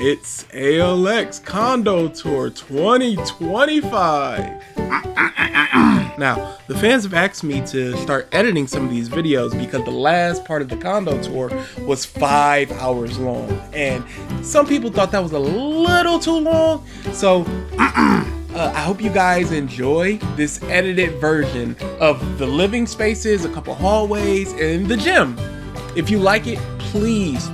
It's ALX Condo Tour 2025. Now, the fans have asked me to start editing some of these videos because the last part of the Condo Tour was 5 hours long. And some people thought that was a little too long. So, I hope you guys enjoy this edited version of the living spaces, a couple hallways, and the gym. If you like it, please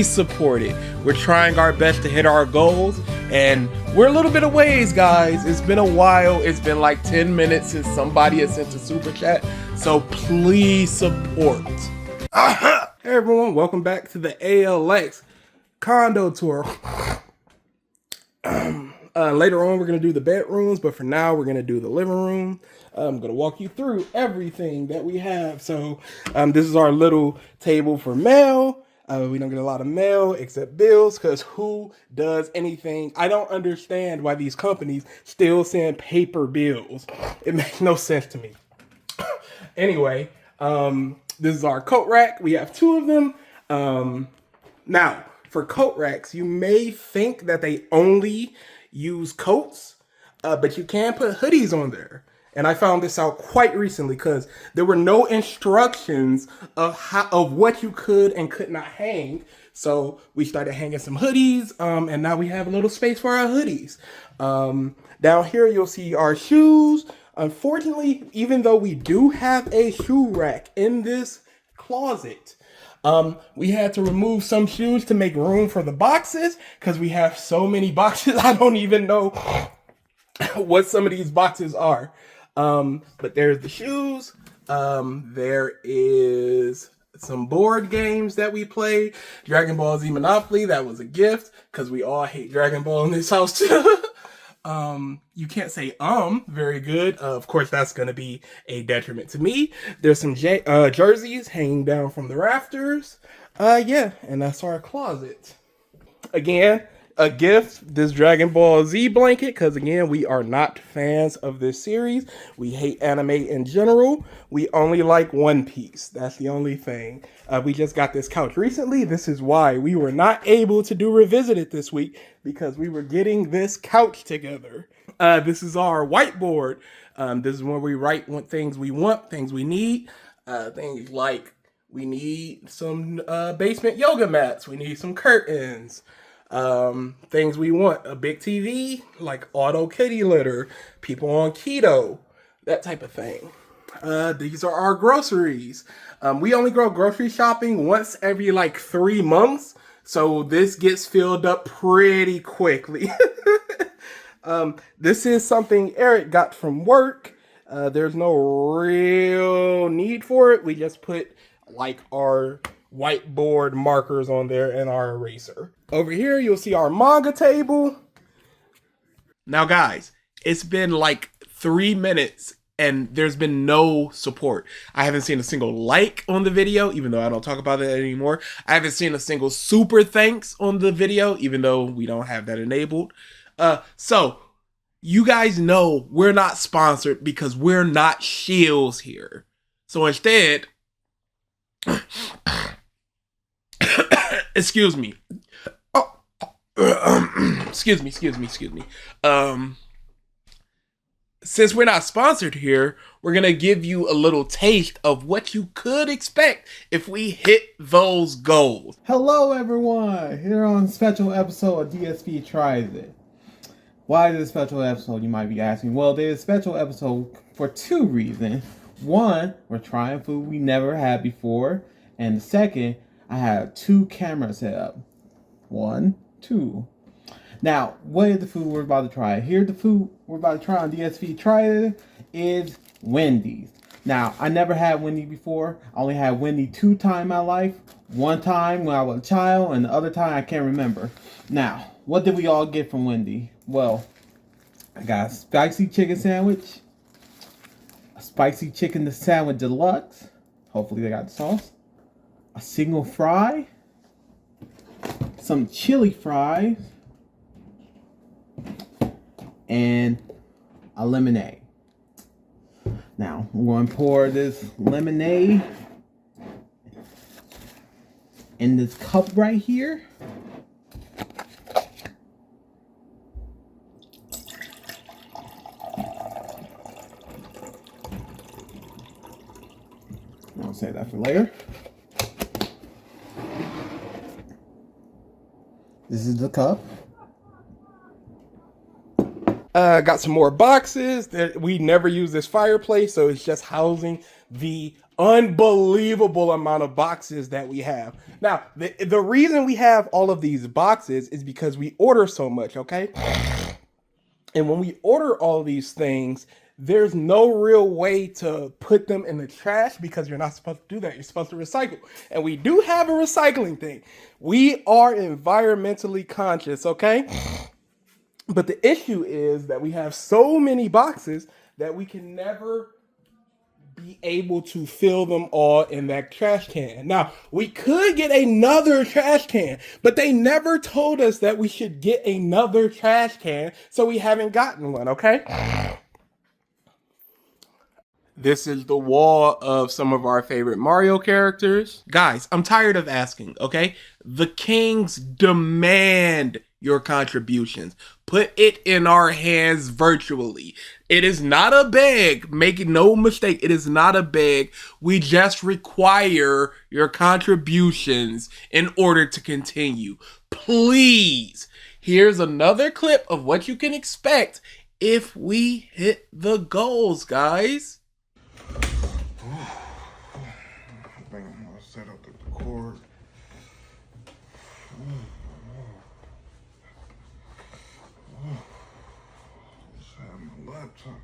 support it. We're trying our best to hit our goals, and we're a little bit of ways, guys. It's been a while. It's been like 10 minutes since somebody has sent a super chat, so please support. Hey everyone, welcome back to the ALX Condo Tour. Later on, we're going to do the bedrooms, but for now, we're going to do the living room. I'm going to walk you through everything that we have. So this is our little table for mail. We don't get a lot of mail except bills, because who does anything? I don't understand why these companies still send paper bills. It makes no sense to me. Anyway, this is our coat rack. We have 2 of them. Now, for coat racks, you may think that they only use coats, but you can put hoodies on there. And I found this out quite recently because there were no instructions of what you could and could not hang. So we started hanging some hoodies, and now we have a little space for our hoodies. Down here, you'll see our shoes. Unfortunately, even though we do have a shoe rack in this closet, we had to remove some shoes to make room for the boxes because we have so many boxes. I don't even know what some of these boxes are. But there's the shoes. There is some board games that we play. Dragon Ball Z Monopoly, that was a gift because we all hate Dragon Ball in this house too. You can't say very good. Of course, that's going to be a detriment to me. There's some jerseys hanging down from the rafters. Yeah, and that's our closet. Again, a gift, this Dragon Ball Z blanket, because again, we are not fans of this series. We hate anime in general. We only like One Piece. That's the only thing. We just got this couch recently. This is why we were not able to do Revisited this week, because we were getting this couch together. This is our whiteboard. This is where we write what things we want, things we need, things like we need some basement yoga mats. We need some curtains. Things we want, a big TV, like auto kitty litter, people on keto, that type of thing. These are our groceries. We only go grocery shopping once every like 3 months, so this gets filled up pretty quickly. This is something Eric got from work. There's no real need for it. We just put like our whiteboard markers on there and our eraser. Over here, you'll see our manga table. Now, guys, it's been like 3 minutes and there's been no support. I haven't seen a single like on the video, even though I don't talk about it anymore. I haven't seen a single super thanks on the video, even though we don't have that enabled. So you guys know we're not sponsored because we're not shills here. So instead, excuse me. Excuse me. Since we're not sponsored here, we're going to give you a little taste of what you could expect if we hit those goals. Hello everyone, here on a special episode of DSP Tries It. Why is it a special episode, you might be asking? Well, there's a special episode for 2 reasons. One, we're trying food we never had before. And the second, I have 2 cameras set up. 1, 2. Now, what is the food we're about to try? Here's the food we're about to try on DSP Try It is Wendy's. Now, I never had Wendy before. I only had Wendy 2 times in my life. 1 time when I was a child, and the other time I can't remember. Now, what did we all get from Wendy? Well, I got a spicy chicken sandwich, a spicy chicken sandwich deluxe. Hopefully they got the sauce. A single fry, some chili fries, and a lemonade. Now, I'm going to pour this lemonade in this cup right here. save that for later. This is the cup. Got some more boxes. We never use this fireplace, so it's just housing the unbelievable amount of boxes that we have. Now, the reason we have all of these boxes is because we order so much, okay? And when we order all these things, there's no real way to put them in the trash because you're not supposed to do that. You're supposed to recycle. And we do have a recycling thing. We are environmentally conscious, okay? But the issue is that we have so many boxes that we can never be able to fill them all in that trash can. Now, we could get another trash can, but they never told us that we should get another trash can, so we haven't gotten one, okay? This is the wall of some of our favorite Mario characters. Guys, I'm tired of asking, okay? The kings demand your contributions. Put it in our hands virtually. It is not a beg. Make no mistake, it is not a beg. We just require your contributions in order to continue. Please. Here's another clip of what you can expect if we hit the goals, guys. I think I'm gonna set up the cord. Let's have my laptop.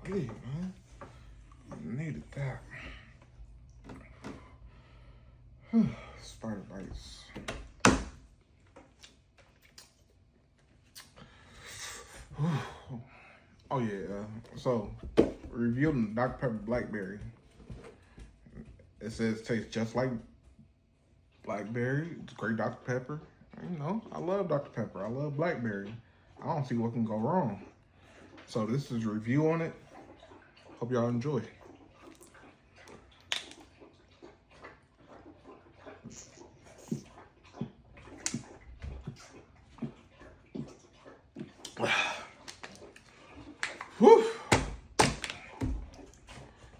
Hey, man. I needed that. Spider bites. Oh yeah. So reviewing Dr. Pepper Blackberry. It says it tastes just like Blackberry. It's great Dr. Pepper. You know, I love Dr. Pepper. I love Blackberry. I don't see what can go wrong. So this is a review on it. Hope y'all enjoy. Whew.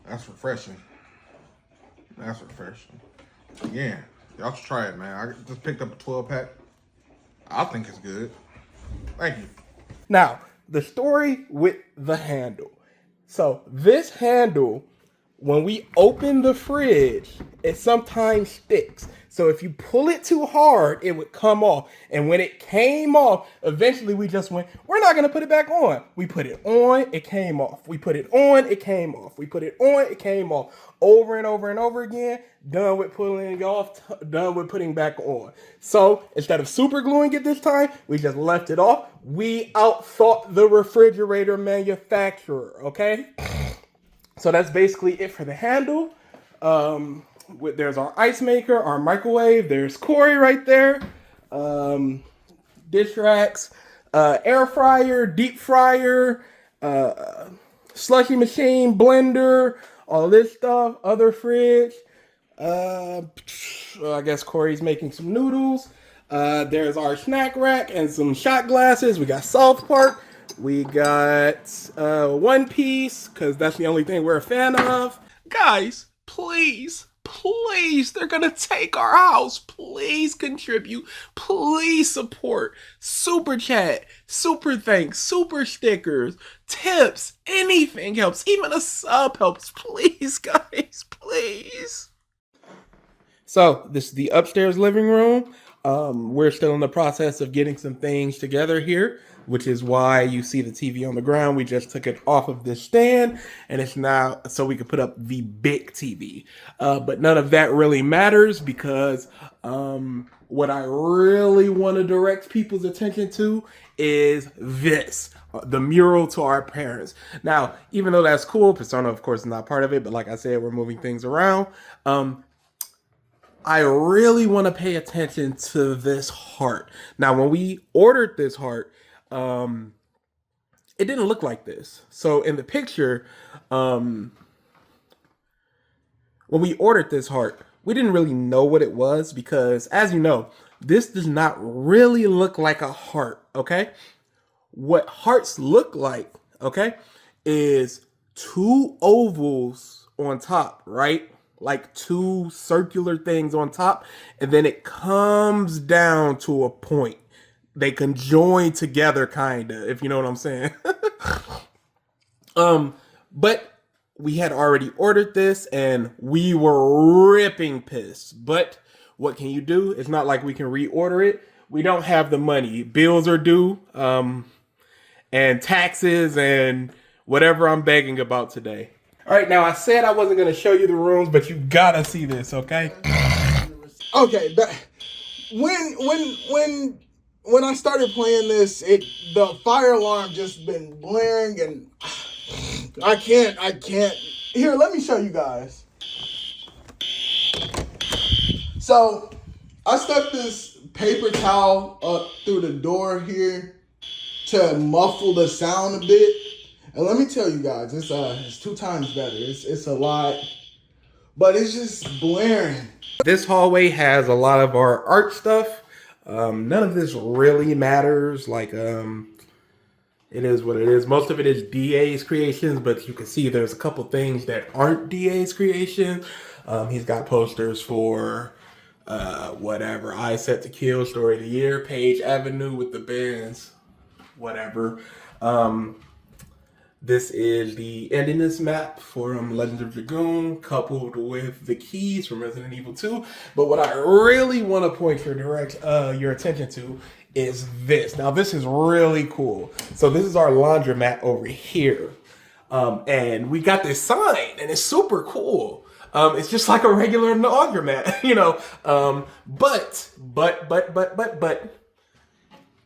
That's refreshing. That's refreshing. Yeah, y'all should try it, man. I just picked up a 12-pack. I think it's good. Thank you. Now, the story with the handle. So this handle, when we open the fridge, it sometimes sticks. So if you pull it too hard, it would come off. And when it came off, eventually we just went, we're not going to put it back on. We put it on, it came off. We put it on, it came off. We put it on, it came off. Over and over and over again. Done with pulling it off, done with putting back on. So instead of super gluing it this time, we just left it off. We outthought the refrigerator manufacturer, okay? So that's basically it for the handle. There's our ice maker, our microwave. There's Corey right there. Dish racks, air fryer, deep fryer, slushy machine, blender, all this stuff. Other fridge. I guess Corey's making some noodles. There's our snack rack and some shot glasses. We got South Park. We got One Piece, because that's the only thing we're a fan of. Guys, please, they're gonna take our house. Please contribute. Please support. Super chat, super thanks, super stickers, tips, anything helps. Even a sub helps. Please, guys, please. So this is the upstairs living room. We're still in the process of getting some things together here, which is why you see the TV on the ground. We just took it off of this stand, and it's now so we can put up the big TV. But none of that really matters because what I really want to direct people's attention to is this. The mural to our parents. Now, even though that's cool, Persona, of course, is not part of it, but like I said, we're moving things around. I really want to pay attention to this heart. Now, when we ordered this heart, it didn't look like this. So in the picture, when we ordered this heart, we didn't really know what it was because, as you know, this does not really look like a heart, okay? What hearts look like, okay, is two ovals on top, right? Like two circular things on top, and then it comes down to a point. They can join together, kinda, if you know what I'm saying. But we had already ordered this and we were ripping pissed. But what can you do? It's not like we can reorder it. We don't have the money. Bills are due, and taxes and whatever I'm begging about today. All right, now I said I wasn't gonna show you the rooms, but you gotta see this, okay? Okay, when I started playing this, the fire alarm just been blaring, and I can't. Here, let me show you guys. So I stuck this paper towel up through the door here to muffle the sound a bit. And let me tell you guys, it's 2 times better. It's a lot, but it's just blaring. This hallway has a lot of our art stuff. None of this really matters. Like, it is what it is. Most of it is DA's creations, but you can see there's a couple things that aren't DA's creations. He's got posters for whatever, I Set to Kill, Story of the Year, Page Avenue with the bands, whatever. This is the endiness map from Legend of Dragoon, coupled with the keys from Resident Evil 2. But what I really want to point your attention to is this. Now, this is really cool. So this is our laundromat over here. And we got this sign, and it's super cool. It's just like a regular laundromat, you know. But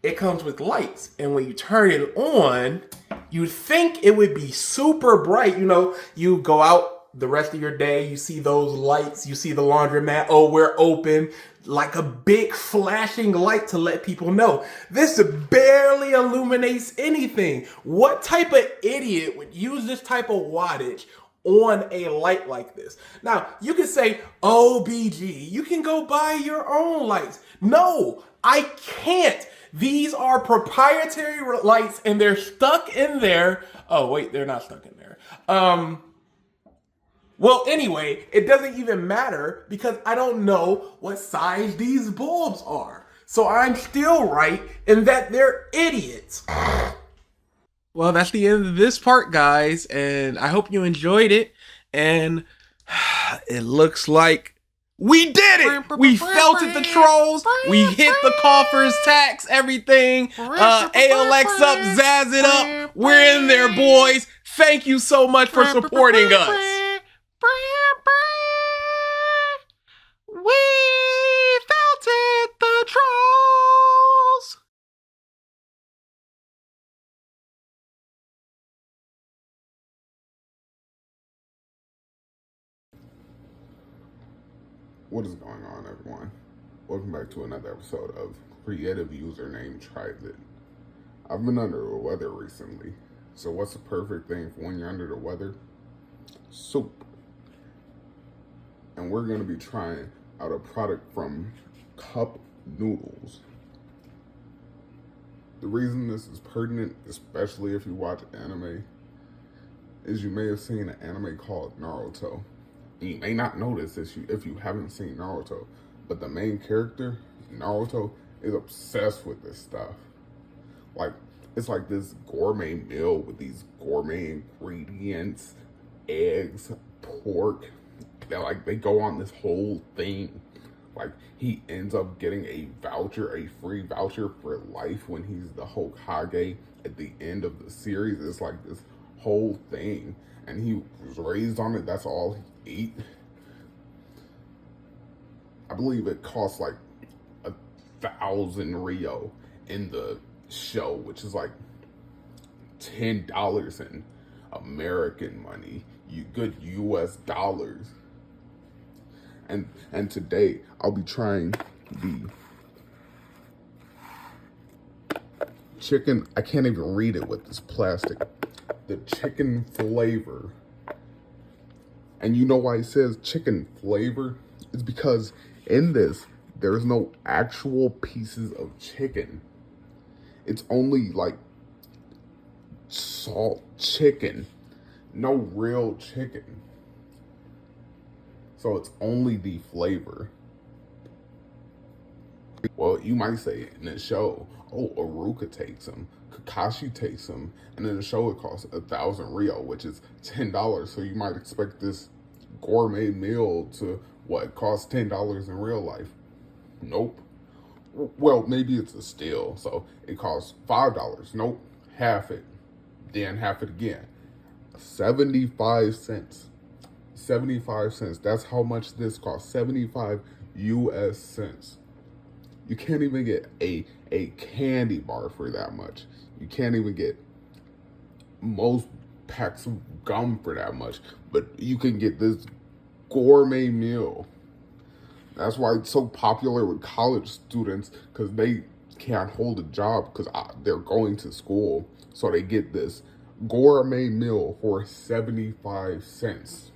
it comes with lights, and when you turn it on, you'd think it would be super bright. You know, you go out the rest of your day, you see those lights, you see the laundromat, oh, we're open, like a big flashing light to let people know. This barely illuminates anything. What type of idiot would use this type of wattage on a light like this? Now, you can say, oh, BG, you can go buy your own lights. No, I can't. These are proprietary lights, and they're stuck in there. Oh, wait, they're not stuck in there. Well, anyway, it doesn't even matter because I don't know what size these bulbs are. So I'm still right in that they're idiots. Well, that's the end of this part, guys, and I hope you enjoyed it. And it looks like we did it! We felted the trolls. We hit the coffers, tax, everything. ALX up, Zazz it up. We're in there, boys. Thank you so much for supporting us. We felted the trolls. What is going on, everyone? Welcome back to another episode of Creative Username Tries It. I've been under the weather recently, so what's the perfect thing for when you're under the weather? Soup. And we're going to be trying out a product from Cup Noodles. The reason this is pertinent, especially if you watch anime, is you may have seen an anime called Naruto. You may not know this if you haven't seen Naruto, but the main character, Naruto, is obsessed with this stuff. Like, it's like this gourmet meal with these gourmet ingredients, eggs, pork. They go on this whole thing. Like, he ends up getting a free voucher for life when he's the Hokage at the end of the series. It's like this whole thing. And he was raised on it. That's all he ate. I believe it costs like 1,000 Rio in the show, which is like $10 in American money, good US dollars. And today I'll be trying the chicken, I can't even read it with this plastic. The chicken flavor. And you know why it says chicken flavor? It's because in this, there's no actual pieces of chicken. It's only like salt chicken. No real chicken. So it's only the flavor. Well, you might say in the show, oh, Aruka takes them, Kakashi takes them, and in the show it costs 1,000 Rio, which is $10. So you might expect this gourmet meal to what cost $10 in real life. Nope. Well, maybe it's a steal, so it costs $5. Nope, half it, then half it again. 75 cents. 75 cents. That's how much this costs. 75 US cents. You can't even get a candy bar for that much. You can't even get most packs of gum for that much. But you can get this gourmet meal. That's why it's so popular with college students, because they can't hold a job because they're going to school. So they get this gourmet meal for 75 cents.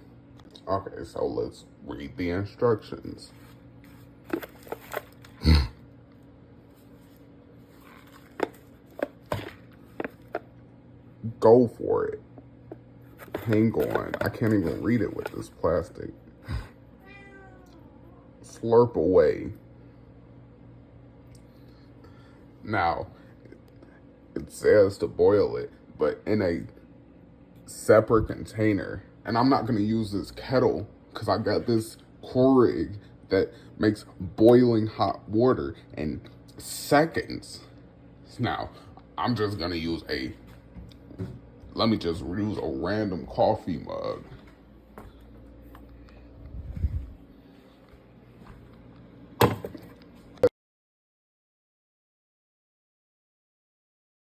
Okay, so let's read the instructions. Go for it. Hang on. I can't even read it with this plastic. Slurp away. Now, it says to boil it, but in a separate container. And I'm not going to use this kettle because I got this Keurig that makes boiling hot water in seconds. Now, I'm just going to use let me just use a random coffee mug.